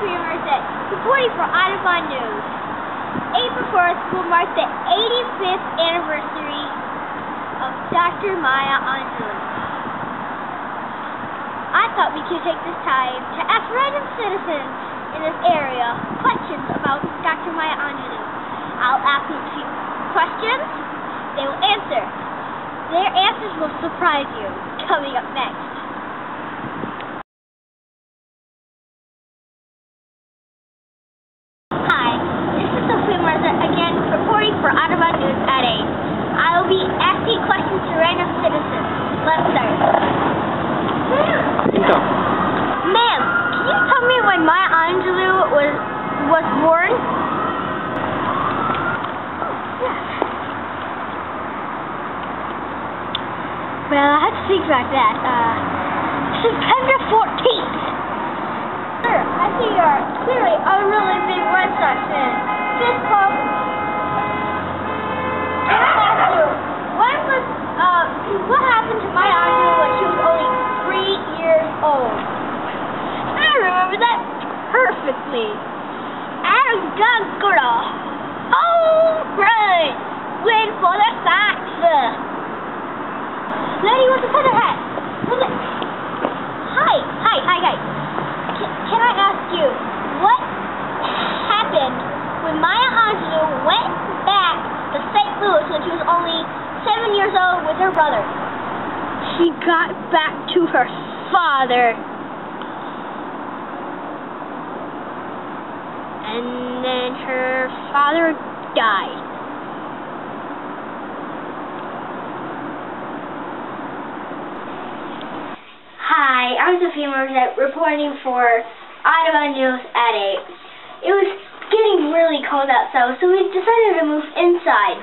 Sophia Marzett, reporting for Audubon News. April 4th will mark the 85th anniversary of Dr. Maya Angelou. I thought we could take this time to ask random citizens in this area questions about Dr. Maya Angelou. I'll ask them a few questions. They will answer. Their answers will surprise you. Coming up next. Hi, this is Sophia Marzett again, reporting for Audubon News at 8. I will be asking questions to random citizens. Let's start. Ma'am, can you tell me when Maya Angelou was born? Well, I have to think about that. September 14th. Sir, I see you're clearly a really big Red Sox fan. Fist bump. Can I ask you, what happened to Maya Angelou when she was only 3 years old? I remember that perfectly. Aragagura. All right. Win for the Sox. Lady with the feather hat. Hi. Can I ask you, what happened when Maya Angelou went back to St. Louis when she was only 7 years old with her brother? She got back to her father. And then her father died. Hi, I'm Sophia Marzett, reporting for Audubon News at 8. It was getting really cold outside, so we decided to move inside.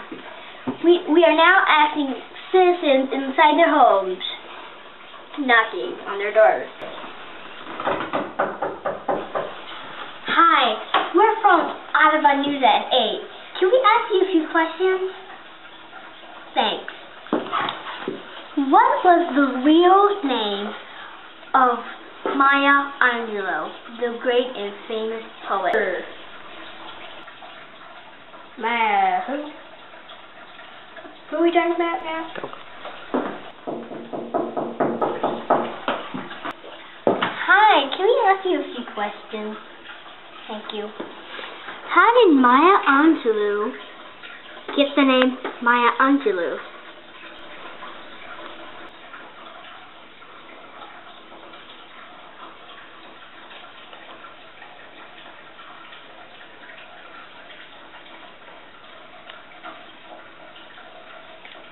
We are now asking citizens inside their homes, knocking on their doors. Hi, we're from Audubon News at 8. Can we ask you a few questions? Thanks. What was the real name of Maya Angelou, the great and famous poet? Maya, who are we talking about now? Hi, can we ask you a few questions? Thank you. How did Maya Angelou get the name Maya Angelou?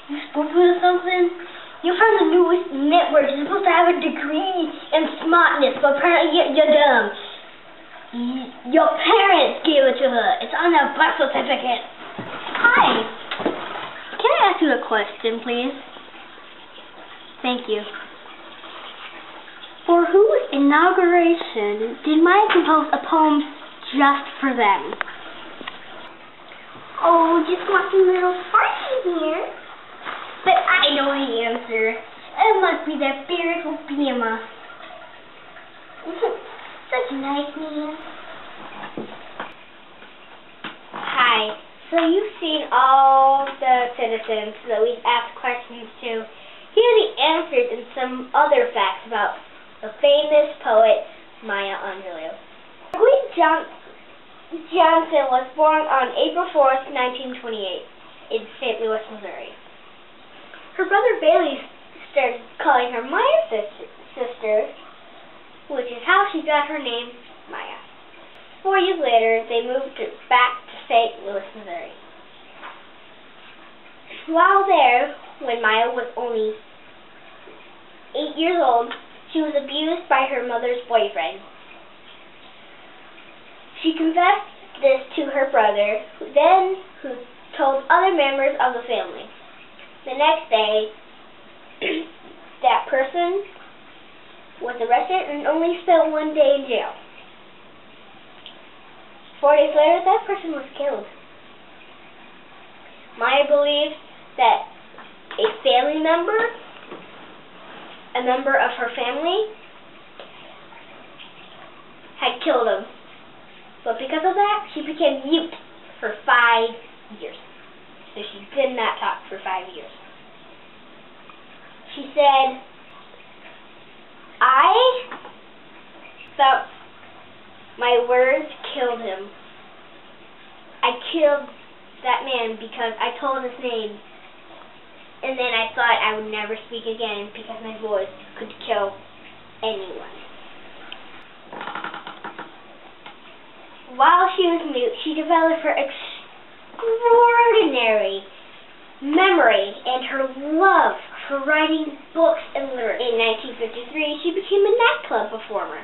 You supposed to do something? You're from the newest network. You're supposed to have a degree in smartness, but apparently you're dumb. Your parents gave it to her. It's on their birth certificate. Hi. Can I ask you a question, please? Thank you. For whose inauguration did Maya compose a poem just for them? Oh, just want some little party here. But I know the answer. It must be that Barack Obama. Such a nice man. Hi. So you've seen all the citizens that we've asked questions to. Here are the answers and some other facts about the famous poet Maya Angelou. Marguerite Johnson was born on April 4th, 1928 in St. Louis, Missouri. Her brother Bailey started calling her Maya's sister, which is how she got her name, Maya. 4 years later, they moved back to St. Louis, Missouri. While there, when Maya was only 8 years old, she was abused by her mother's boyfriend. She confessed this to her brother, who told other members of the family. The next day, that person was arrested and only spent 1 day in jail. 4 days later, that person was killed. Maya believes that a family member, a member of her family, had killed him. But because of that, she became mute for 5 years. So she did not talk for 5 years. She said, I felt my words killed him. I killed that man because I told his name. And then I thought I would never speak again because my voice could kill anyone. While she was mute, she developed her extraordinary memory and her love for writing books and lyrics. In 1953, she became a nightclub performer.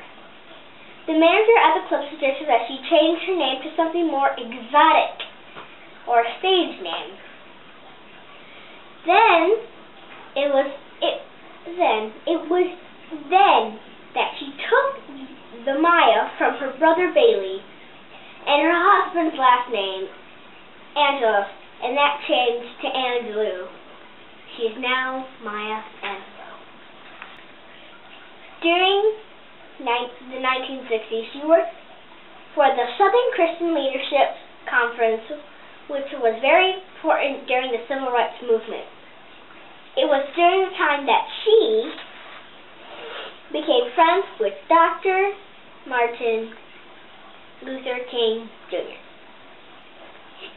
The manager at the club suggested that she change her name to something more exotic, or a stage name. It was then that she took the Maya from her brother Bailey and her husband's last name, Angelou, and that changed to Angelou. She is now Maya Angelou. During the 1960s, she worked for the Southern Christian Leadership Conference, which was very important during the Civil Rights Movement. It was during the time that she became friends with Dr. Martin Luther King Jr.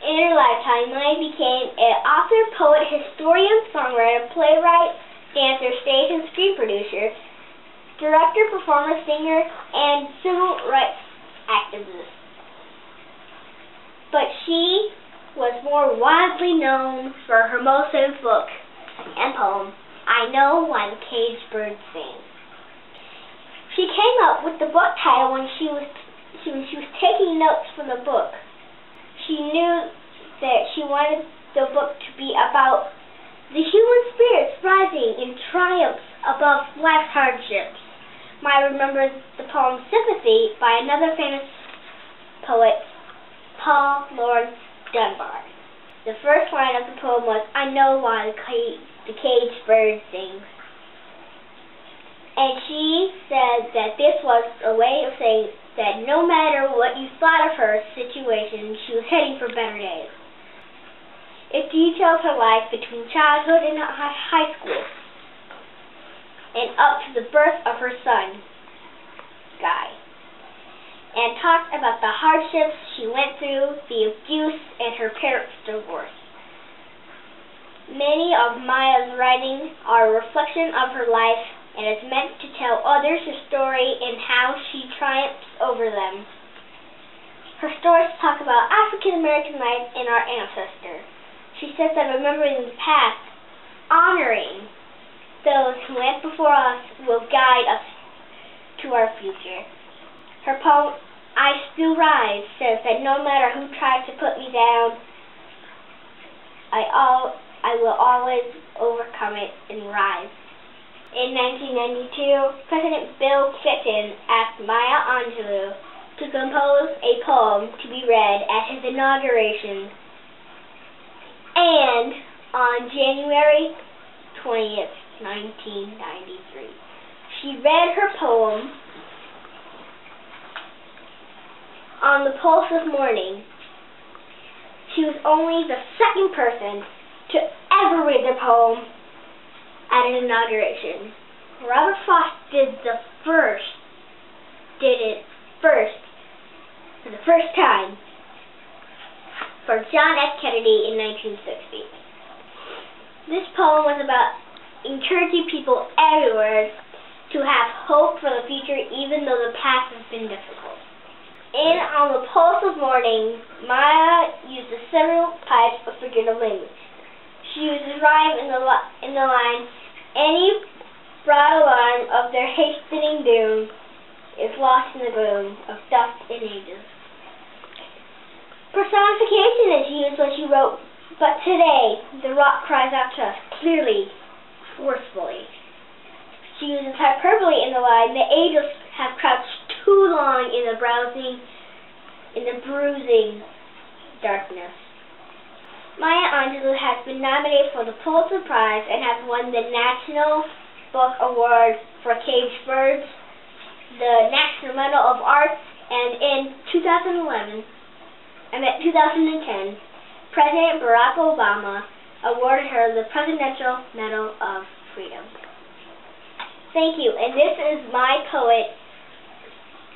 In her lifetime, Maya became an author, poet, historian, songwriter, playwright, dancer, stage and screen producer, director, performer, singer, and civil rights activist. But she was more widely known for her most famous book and poem, I Know Why the Caged Bird Sings. She came up with the book title when she was taking notes for the book. She knew that she wanted the book to be about the human spirits rising in triumphs above life's hardships. Maya remembers the poem Sympathy by another famous poet, Paul Laurence Dunbar. The first line of the poem was, I know why the caged bird sings. And she said that this was a way of saying that no matter what you thought of her situation, she was heading for better days. It details her life between childhood and high school, and up to the birth of her son, Guy, and talks about the hardships she went through, the abuse, and her parents' divorce. Many of Maya's writings are a reflection of her life and is meant to tell others her story and how she triumphs over them. Her stories talk about African American life and our ancestors. She says that remembering the past, honoring those who went before us, will guide us to our future. Her poem, I Still Rise, says that no matter who tries to put me down, I will always overcome it and rise. In 1992, President Bill Clinton asked Maya Angelou to compose a poem to be read at his inauguration. And on January 20th, 1993, she read her poem on the Pulse of Morning. She was only the second person to ever read the poem at an inauguration. Robert Frost did it first for the first time for John F. Kennedy in 1960. This poem was about encouraging people everywhere to have hope for the future even though the past has been difficult. In On the Pulse of Morning, Maya uses several types of figurative language. She uses rhyme in the line, any broad alarm of their hastening doom is lost in the gloom of dust and ages. Personification is used when she wrote, but today the rock cries out to us clearly, forcefully. She uses hyperbole in the line, the ages have crouched too long in the bruising darkness. Maya Angelou has been nominated for the Pulitzer Prize and has won the National Book Award for Caged Birds, the National Medal of Arts, And in 2010, President Barack Obama awarded her the Presidential Medal of Freedom. Thank you. And this is my poet,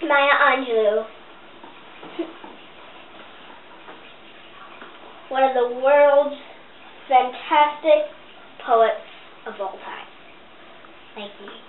Maya Angelou, one of the world's fantastic poets of all time. Thank you.